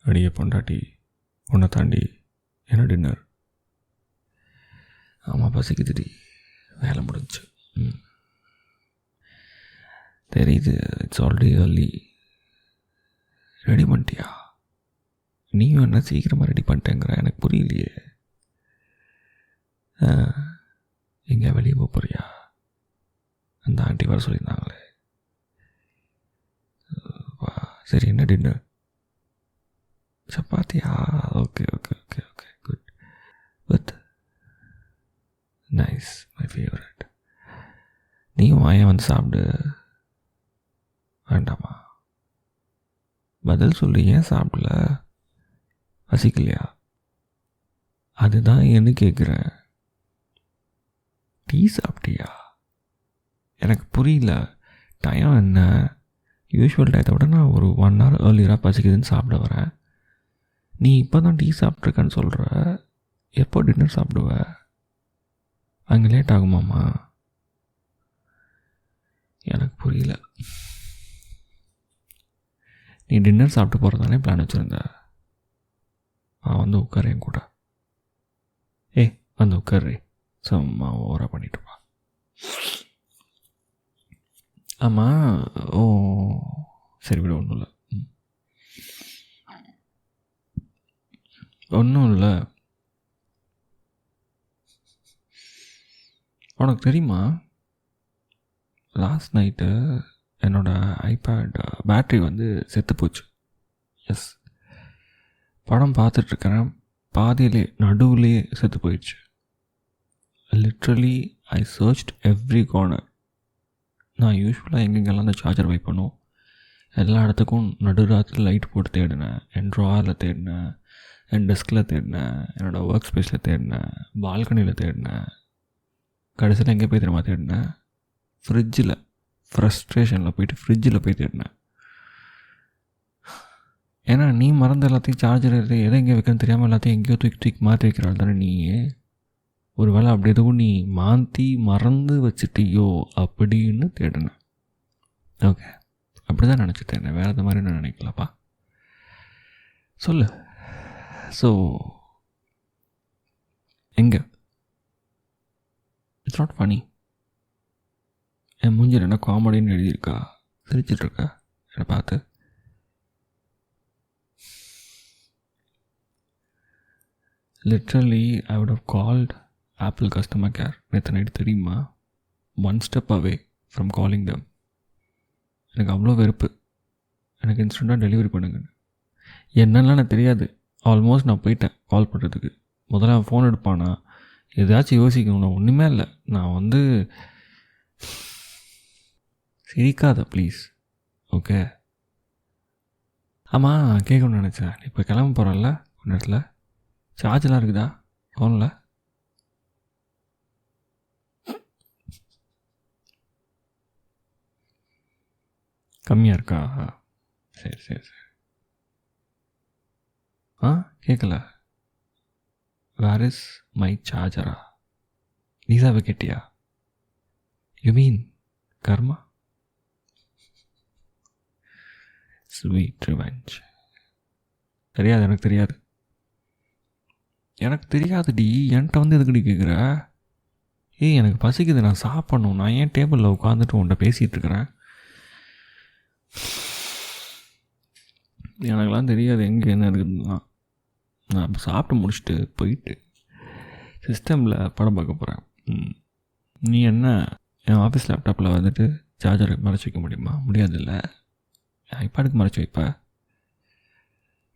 அடியே பொண்டாட்டி, உன்னை தாண்டி என்ன டின்னர்? ஆமாம் பசிக்குதுடி, வேலை முடிஞ்சு. தெரியுது, இட்ஸ் ஆல்ரெடி ஏர்லி. ரெடி பண்ணிட்டியா? நீயும் என்ன சீக்கிரமாக ரெடி பண்ணிட்டேங்கிற, எனக்கு புரியலையே. எங்கே வெளியே போறியா? அந்த ஆண்டி வர சொல்லியிருந்தாங்களே. சரி, என்ன டின்னர்? சப்பாத்தியா? Okay okay okay okay, good. But nice, my favourite. நீயும் வாயை வந்து சாப்பிடு. வேண்டாமா? பதில் சொல்லு, ஏன் சாப்பிடல? பசிக்கலையா? அதுதான் என்ன கேட்குறேன். டீ சாப்பிட்டியா? எனக்கு புரியல. டைம் என்ன? யூஸ்வல் டயத்தை விட நான் ஒரு 1 hour ஏர்லியராக பசிக்குதுன்னு சாப்பிட வரேன். நீ இப்போ தான் டீ சாப்பிட்ருக்கன்னு சொல்கிற. எப்போ டின்னர் சாப்பிடுவ? அங்கே லேட் ஆகுமாம்மா? எனக்கு புரியல. நீ டின்னர் சாப்பிட்டு போகிறதானே பிளான் வச்சுருந்த. வந்து உட்காரேன் கூட. வந்து உட்காரு. சும்மா ஓவராக பண்ணிட்டுப்பா. ஆமாம். ஓ சரி விட, ஒன்றும் இல்லை. ஒன்றும் இல்லை. உனக்கு தெரியுமா, லாஸ்ட் நைட்டு என்னோடய ஐபேட் பேட்ரி வந்து செத்து போச்சு. எஸ், படம் பார்த்துட்ருக்கிறேன், பாதியிலே நடுவுலே செத்து போயிடுச்சு. லிட்ரலி ஐ சர்ச்ட் எவ்ரி கார்னர். நான் யூஸ்வலாக எங்கெங்கெல்லாம் அந்த சார்ஜர் வைப் பண்ணும் எல்லா இடத்துக்கும் நடுராத்திரி லைட் போட்டு தேடினேன். என் ட்ராரில் தேடினேன், என் டெஸ்கில் தேடினேன், என்னோடய ஒர்க் ஸ்பேஸில் தேடினேன், பால்கனியில் தேடினேன். கடைசியில் எங்கே போய் தெரியுமா தேடினேன்? ஃப்ரிட்ஜில். ஃப்ரஸ்ட்ரேஷனில் போயிட்டு ஃப்ரிட்ஜில் போய் தேடினேன். ஏன்னா நீ மறந்து எல்லாத்தையும் சார்ஜர் எதை எங்கே வைக்கணும்னு தெரியாமல் எல்லாத்தையும் எங்கேயோ தூக்கி மாற்றி வைக்கிறாள் தானே நீ. ஒரு வேளை அப்படி எதுவும் நீ மாற்றி மறந்து வச்சுட்டியோ அப்படின்னு தேடினேன். ஓகே, அப்படி தான் நினச்சிட்டேன். வேறு அது மாதிரி நான் நினைக்கலப்பா. சொல்லு. ஸோ எங்கே? It's not funny. என் மூஞ்சில் என்ன காமெடின்னு எழுதியிருக்கா? சிரிச்சிட்ருக்கா என்னை பார்த்து? Literally I would have called Apple customer care நேற்று நைட்டு, தெரியுமா? 1 step away from calling them. எனக்கு அவ்வளோ வெறுப்பு. எனக்கு இன்ஸ்டண்ட்டாக டெலிவரி பண்ணுங்கன்னு. என்னெல்லாம் எனக்கு தெரியாது. ஆல்மோஸ்ட் நான் போயிட்டேன் கால் பண்ணுறதுக்கு. முதல்ல அவன் ஃபோன் எடுப்பானா ஏதாச்சும் யோசிக்கணும். நான் ஒன்றுமே இல்லை. நான் வந்து சிரிக்காத ப்ளீஸ். ஓகே. ஆமாம், கேட்கணும்னு நினச்சேன். இப்போ கிளம்ப போகிறல்ல கொஞ்ச நேரத்தில். சார்ஜெலாம் இருக்குதா ஃபோனில்? கம்மியாக இருக்கா? சரி சரி சரி. கேட்கல. Where is my சார்ஜரா? நீசாவை கேட்டியா? You mean karma? Sweet revenge. தெரியாது, எனக்கு தெரியாது. எனக்கு தெரியாதுடி. என்கிட்ட வந்து எதுக்குடி கேட்குற? எனக்கு பசிக்குது, நான் சாப்பிட்ணும். நான் ஏன் டேபிளில் உட்காந்துட்டு உன்கிட்ட பேசிகிட்டு இருக்கிறேன்? எனக்கெல்லாம் தெரியாது எங்கே என்ன இருக்குதுன்னா. நான் இப்போ சாப்பிட்டு முடிச்சுட்டு போயிட்டு சிஸ்டமில் படம் பார்க்க போகிறேன். நீ என்ன என் ஆஃபீஸ் லேப்டாப்பில் வந்துட்டு சார்ஜரை மறைச்சி வைக்க முடியுமா? முடியாதுல்ல. ஐபேடுக்கு மறைச்சி வைப்ப.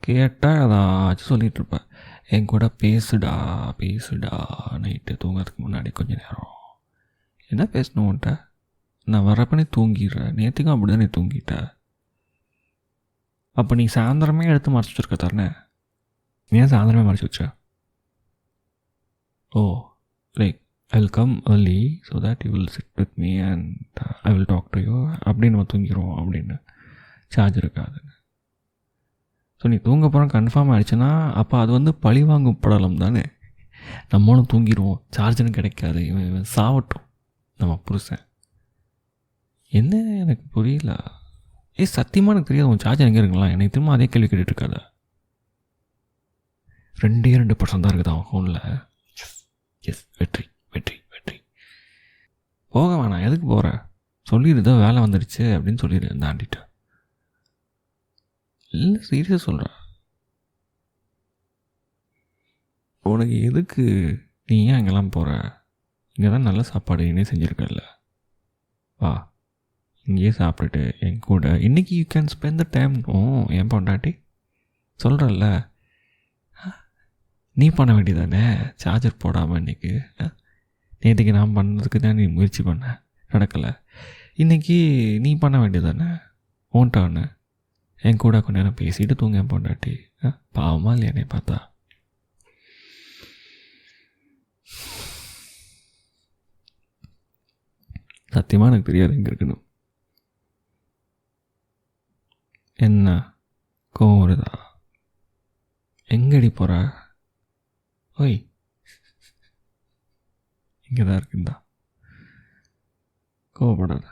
கேட்டால் அதாச்சும் சொல்லிகிட்ருப்பேன். என் கூட பேசுடா பேசுடா நைட்டு தூங்கிறதுக்கு முன்னாடி கொஞ்சம் நேரம். என்ன பேசணும் உன்ட்ட? நான் வரப்பனே தூங்கிடுறேன். நேற்றுக்கும் அப்படி தான் நீ தூங்கிட்ட. அப்போ நீ சாயந்தரமே எடுத்து மறைச்சி வச்சுருக்க தரனே. ஏன் சாயந்தரமே மறைச்சி வச்ச? Oh like I will come early so that you will sit with me and I will talk to you அப்படின்னு நம்ம தூங்கிடுவோம் அப்படின்னு. சார்ஜ் இருக்காதுன்னு. ஸோ நீ தூங்க போகிறோம் கன்ஃபார்ம் ஆகிடுச்சுன்னா அப்போ அது வந்து பழிவாங்கும் படலம் தானே. நம்மளும் தூங்கிடுவோம், சார்ஜரும் கிடைக்காது, இவன் சாவட்டும் நம்ம புருஷன். என்ன எனக்கு புரியல. சத்தியமாக எனக்கு தெரியாது உன் சார்ஜர் எங்கே இருக்கலாம். எனக்கு திரும்ப அதே கேள்வி கேட்டுட்ருக்காத. 2% தான் இருக்குது அவன் ஃபோனில். எஸ், வெற்றி வெற்றி வெற்றி. போக வேணாம், எதுக்கு போகிற, சொல்லிடுதோ வேலை வந்துடுச்சு அப்படின்னு சொல்லிடு அந்த ஆண்டிட்ட. இல்லை, சீரியஸாக சொல்கிறேன். உனக்கு எதுக்கு, நீ ஏன் அங்கெல்லாம் போகிற? இங்கே தான் நல்ல சாப்பாடு இனே செஞ்சுருக்கல, வா இங்கேயே சாப்பிட்டுட்டு என் கூட இன்றைக்கி you can spend the time. என் பொண்டாட்டி சொல்கிறல்ல, நீ பண்ண வேண்டியதானே சார்ஜர் போடாமல் இன்றைக்கி. நேற்றுக்கு நான் பண்ணதுக்கு தான் நீ முயற்சி பண்ண, நடக்கலை. இன்றைக்கி நீ பண்ண வேண்டியதானே ஓன்ட்டான்னு. என் கூட கொஞ்ச நேரம் பேசிட்டு தூங்க என் பொண்டாட்டி. பாவமாக இல்லையா என்னை பார்த்தா? சத்தியமாக எனக்கு தெரியாது எங்கே இருக்கணும். என்ன கோவம் வருதா? எங்கடி போகிற? ஓய், இங்கே தான் இருக்குந்தா, கோவப்படாத.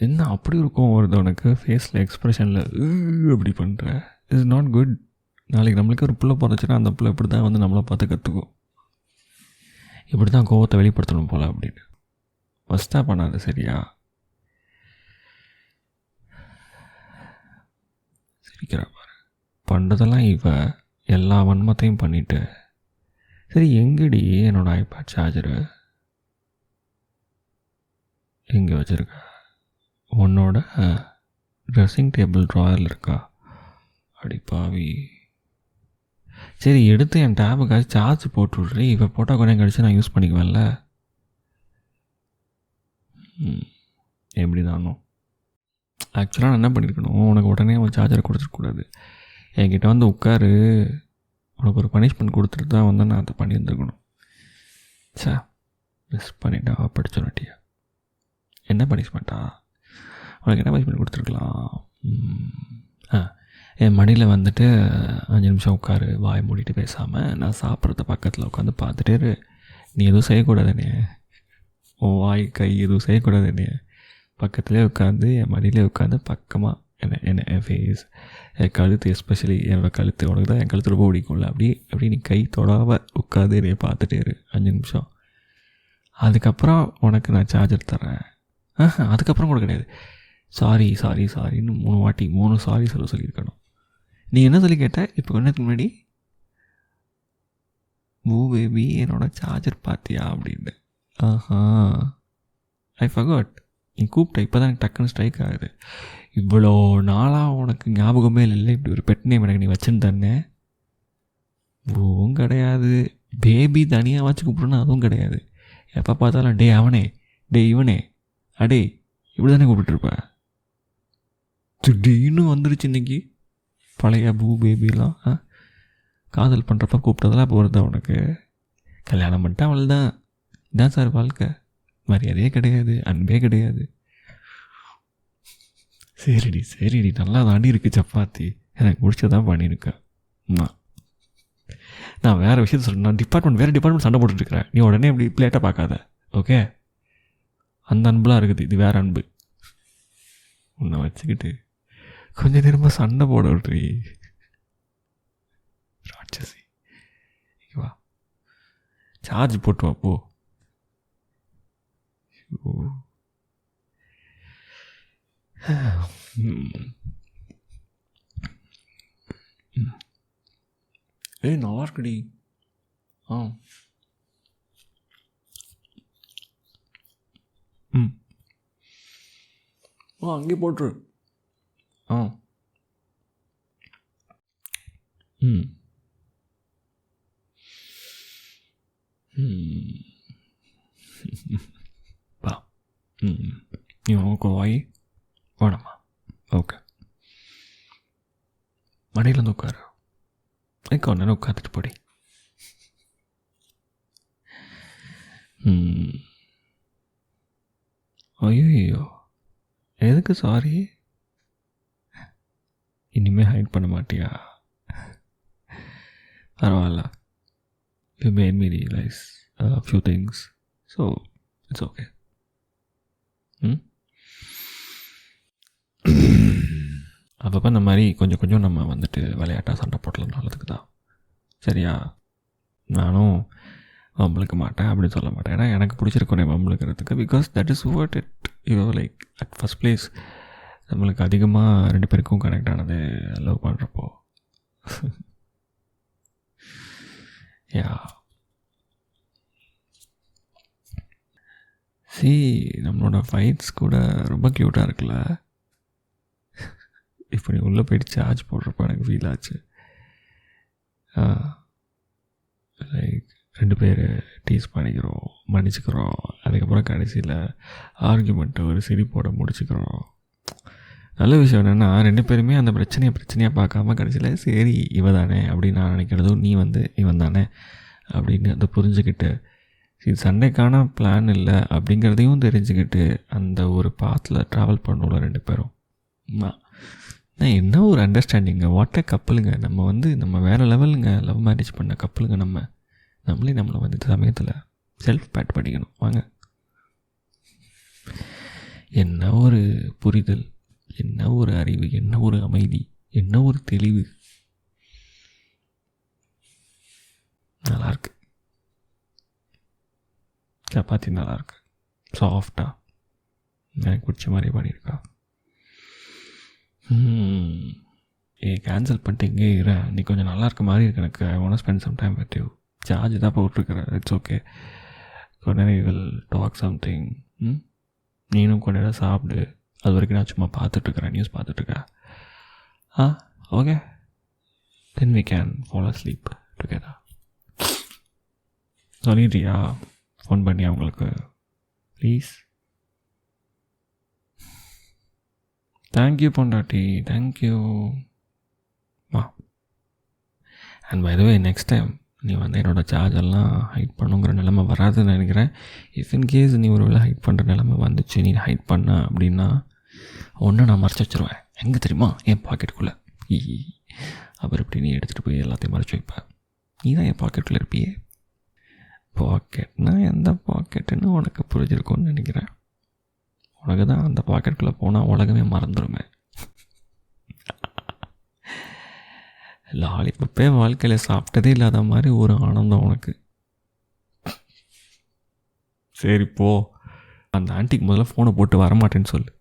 என்ன அப்படி ஒரு கோவம் வருது உனக்கு? ஃபேஸில் எக்ஸ்ப்ரெஷனில் அப்படி பண்ணுற, இட்ஸ் நாட் குட். நாளைக்கு நம்மளுக்கு ஒரு பிள்ளை பிறந்துச்சுன்னா அந்த பிள்ளை இப்படி தான் வந்து நம்மளை பார்த்து கற்றுக்கும். இப்படி தான் கோவத்தை வெளிப்படுத்தணும் போல் அப்படின்னு. ஃபஸ்ட்டாக பண்ணாது சரியா? சிரிக்கிறா பாரு. பண்ணுறதெல்லாம் இவ எல்லா வன்மத்தையும் பண்ணிவிட்டு. சரி, எங்கடி என்னோடய ஐபேட் சார்ஜரு? எங்கே வச்சுருக்க? உன்னோட ட்ரெஸ்ஸிங் டேபிள் ட்ராயரில் இருக்கா? அடி பாவி. சரி, எடுத்து என் டேபுக்காக சார்ஜ் போட்டு விட்றி. இப்போ போட்டால் கொஞ்சம் கழிச்சு நான் யூஸ் பண்ணிக்குவேன்ல. எப்படி தானோ. ஆக்சுவலாக நான் என்ன பண்ணியிருக்கணும், உனக்கு உடனே அவன் சார்ஜரை கொடுத்துருக்கூடாது. என்கிட்ட வந்து உட்காரு, உனக்கு ஒரு பனிஷ்மெண்ட் கொடுத்துட்டு தான் வந்து நான் அதை பண்ணியிருந்துருக்கணும். சார், மிஸ் பண்ணிட்டா படிச்சோட்டியா. என்ன பனிஷ்மெண்ட்டா? உனக்கு என்ன பனிஷ்மெண்ட் கொடுத்துருக்கலாம்? என் மடியில் வந்துட்டு 5 நிமிஷம் உட்காரு, வாய் மூடிட்டு பேசாமல். நான் சாப்பிட்றத பக்கத்தில் உட்காந்து பார்த்துட்டே. நீ எதுவும் செய்யக்கூடாதுனே, உன் வாய் கை எதுவும் செய்யக்கூடாதுனே. பக்கத்துலேயே உட்காந்து என் மடியிலே உட்காந்து பக்கமாக என் ஃபேஸ், என் கழுத்து, எஸ்பெஷலி என்னோடய கழுத்து, உனக்கு தான் என் கழுத்து ரொம்ப பிடிக்கும்ல, அப்படி நீ கை தொடாமல் உட்காந்து என்னை பார்த்துட்டே 5 நிமிஷம். அதுக்கப்புறம் உனக்கு நான் சார்ஜர் தரேன். அதுக்கப்புறம் கூட கிடையாது. சாரி சாரி சாரின்னு 3 வாட்டி 3 சாரி சொல்லியிருக்கணும். நீ என்ன சொல்லி கேட்ட இப்போ கொஞ்ச நேரத்துக்கு முன்னாடி? பூ பேபி என்னோட சார்ஜர் பார்த்தியா அப்படின்னு. I forgot. நீ கூப்பிட்ட இப்போ தான் எனக்கு டக்குன்னு ஸ்ட்ரைக் ஆகுது. இவ்வளோ நாளாக உனக்கு ஞாபகமே இல்லை இப்படி ஒரு பெட் நேம் எனக்கு நீ வச்சுன்னு தானே. பூவும் கிடையாது, பேபி தனியாக வச்சு கூப்பிட்றேன்னா அதுவும் கிடையாது. எப்போ பார்த்தாலும் டே அவனே, டே இவனே, அடே இப்படி தானே கூப்பிட்டுருப்ப. திடீர்னு வந்துருச்சு இன்றைக்கி பழைய பூ பேபிலாம். காதல் பண்ணுறப்ப கூப்பிட்டதெல்லாம் இப்போ வருதா உனக்கு? கல்யாணம் பண்ணிட்டா அவள் தான். இதான் சார் வாழ்க்கை. மரியாதையே கிடையாது, அன்பே கிடையாது. சரிடி நல்லா தாண்டி இருக்கு சப்பாத்தி. எனக்கு முடிச்சதான் பண்ணியிருக்கேன். நான் வேறு விஷயத்த சொல்கிறேன். நான் வேறு டிபார்ட்மெண்ட் சண்டை போட்டுருக்கிறேன். நீ உடனே இப்படி பிளேட்டாக பார்க்காத, ஓகே? அந்த அன்புலாம் இருக்குது, இது வேறு அன்பு. உன்னை வச்சுக்கிட்டு கொஞ்ச நேரமாக சண்டை போட விட்றி ராட்சசி. வா, சார்ஜ் போட்டு வா போ. ஏய், நல்லா இருக்குடி. அங்கே போட்டுரு. வா. நீ உனக்கு வாய் வேணாமா? ஓகே, மடியில் வந்து உட்காரு. கொஞ்ச நேரம் உட்காந்துட்டு போடி. ஐயோ, எதுக்கு சாரி? இனிமேல் ஹைட் பண்ண மாட்டியா? பரவாயில்ல, you made me realize a few things, so it's okay. அப்பப்போ இந்த மாதிரி கொஞ்சம் கொஞ்சம் நம்ம வந்துட்டு விளையாட்டாக சண்டை போடலாம், நல்லதுக்கு தான். சரியா? நானும் வம்பளுக்க மாட்டேன், அப்படி சொல்ல மாட்டேன். ஏன்னா எனக்கு பிடிச்சிருக்கோனே வம்பளுக்கிறதுக்கு. Because that is what it like at first place. நம்மளுக்கு அதிகமாக 2 பேருக்கும் கனெக்ட் ஆனது லவ் பண்ணுறப்போ. யா நம்மளோட ஃபைட்ஸ் கூட ரொம்ப க்யூட்டாக இருக்குல்ல. இப்போ நீ உள்ளே போயிட்டு சார்ஜ் போடுறப்போ எனக்கு ஃபீல் ஆச்சு. லைக் 2 பேர் டீஸ் பண்ணிக்கிறோம், மன்னிச்சுக்கிறோம், அதுக்கப்புறம் கடைசியில் ஆர்கியூமெண்ட்டை ஒரு சிரிப்போட முடிச்சுக்கிறோம். நல்ல விஷயம் என்னென்னா 2 பேருமே அந்த பிரச்சனையாக பார்க்காம கடைசியில் சரி இவ தானே அப்படின்னு நான் நினைக்கிறதும், நீ இவன் தானே அப்படின்னு அதை புரிஞ்சுக்கிட்டு, இது சண்டைக்கான பிளான் இல்லை அப்படிங்கிறதையும் தெரிஞ்சுக்கிட்டு அந்த ஒரு பாத்தில் ட்ராவல் பண்ணோம்ல 2 பேரும். நான் என்ன ஒரு அண்டர்ஸ்டாண்டிங்க, வாட் எ கப்பலுங்க. நம்ம வேறு லெவலுங்க. லவ் மேரேஜ் பண்ண கப்பலுங்க. நம்மளே நம்மளை இந்த சமயத்தில் செல்ஃப் பேட் பண்ணிக்கணும். வாங்க. என்ன ஒரு புரிதல், என்ன ஒரு அறிவு, என்ன ஒரு அமைதி, என்ன ஒரு தெளிவு. நல்லாயிருக்கு. சப்பாத்தி நல்லாயிருக்கு, சாஃப்டாக, எனக்கு பிடிச்ச மாதிரி பண்ணியிருக்கா. கேன்சல் பண்ணிட்டு இங்கே இருக்கிறேன். நீ கொஞ்சம் நல்லா இருக்க மாதிரி இருக்கு எனக்கு. I want spend some time with you. Charge தான் போட்டிருக்கிறேன். It's okay. கொஞ்ச நேரம் வில் டாக் சம்திங். நீனும் கொஞ்ச நேரம் சாப்பிடு. அது வரைக்கும் நான் சும்மா பார்த்துட்ருக்கிறேன், நியூஸ் பார்த்துட்ருக்கேன். Okay, then we can fall asleep together. சொல்லிடுறியா ஃபோன் பண்ணி அவங்களுக்கு ப்ளீஸ்? தேங்க்யூ பொண்டாட்டி, தேங்க்யூ. வா. And by the way, next time நீ என்னோடய சார்ஜெல்லாம் ஹைட் பண்ணுங்கிற நிலைமை வராதுன்னு நினைக்கிறேன். இஃப் இன்கேஸ் நீ ஒரு வேளை ஹைட் பண்ணுற நிலைமை வந்துச்சு, நீ ஹைட் பண்ண அப்படின்னா ஒன்று நான் மறைச்சி வச்சுருவேன். எங்கே தெரியுமா? என் பாக்கெட்டுக்குள்ளே. அப்புறம் எப்படி நீ எடுத்துகிட்டு போய் எல்லாத்தையும் மறைச்சி வைப்பேன். நீ தான் என் பாக்கெட்டுக்குள்ளே இருப்பியே. பாக்கெட்னா எந்த பாக்கெட்டுன்னு உனக்கு புரிஞ்சிருக்கும்னு நினைக்கிறேன். உனக்கு தான் அந்த பாக்கெட்டுக்குள்ளே போனால் உலகமே மறந்துடுமே. லாலிபப்பே வாழ்க்கையில் சாப்பிட்டதே இல்லாத மாதிரி ஒரு ஆனந்தம் உனக்கு. சரி போ, அந்த ஆண்டிக்கு முதல்ல ஃபோனை போட்டு வரமாட்டேன்னு சொல்லு.